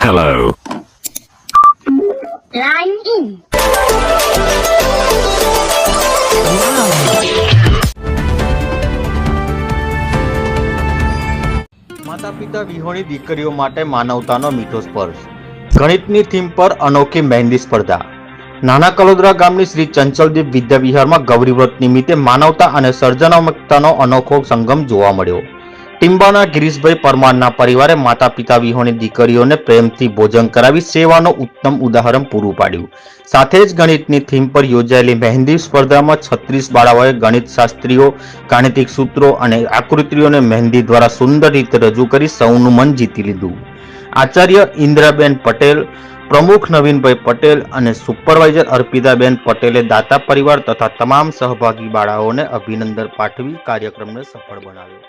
Hello. Line in. માતા પિતા વિહોણી દીકરીઓ માટે માનવતાનો મીઠો સ્પર્શ. ગણિતની થીમ પર અનોખી મહેંદી સ્પર્ધા. નાના કલોદરા ગામની શ્રી ચંચલદીપ વિદ્યા વિહારમાં ગૌરીવ્રત નિમિત્તે માનવતા અને સર્જનાત્મકતાનો અનોખો સંગમ જોવા મળ્યો. ટીંબાના ગિરીશભાઈ પરમારના પરિવારે માતા પિતા વિહોણી દીકરીઓને પ્રેમથી ભોજન કરાવી સેવાનું ઉત્તમ ઉદાહરણ પૂરું પાડ્યું. સાથે જ ગણિતની થીમ પર યોજાયેલી મહેંદી સ્પર્ધામાં 36 બાળાઓએ ગણિત શાસ્ત્રીઓ, ગાણિતિક સૂત્રો અને આકૃતિઓને મહેંદી દ્વારા સુંદર રીતે રજૂ કરી સૌનું મન જીતી લીધું. આચાર્ય ઇન્દ્રાબેન પટેલ, પ્રમુખ નવીનભાઈ પટેલ અને સુપરવાઇઝર અર્પિતાબેન પટેલે દાતા પરિવાર તથા તમામ સહભાગી બાળાઓને અભિનંદન પાઠવી કાર્યક્રમને સફળ બનાવ્યો.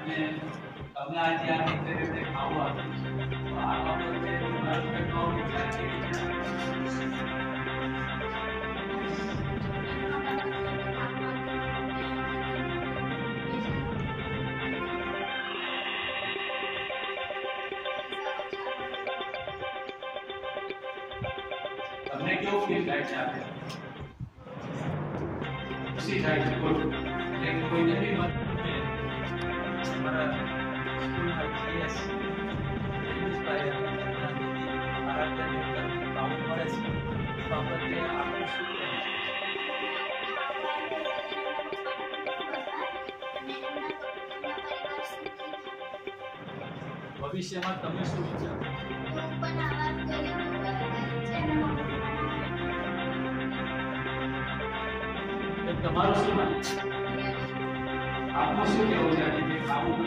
તમે આજે આ રીતે ખાવા તો આ બાબતે તમને કેવું ફીલ થાય છે આપણે ખુશી થાય છે કોઈને બી મત ભવિષ્યમાં તમે શું વિચારો તમારું શું માનવું છે આપનું શું કહેવું છે કે આવું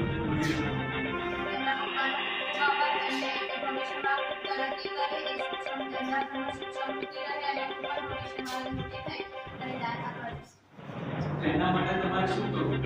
એના માટે તમારે શું કરવું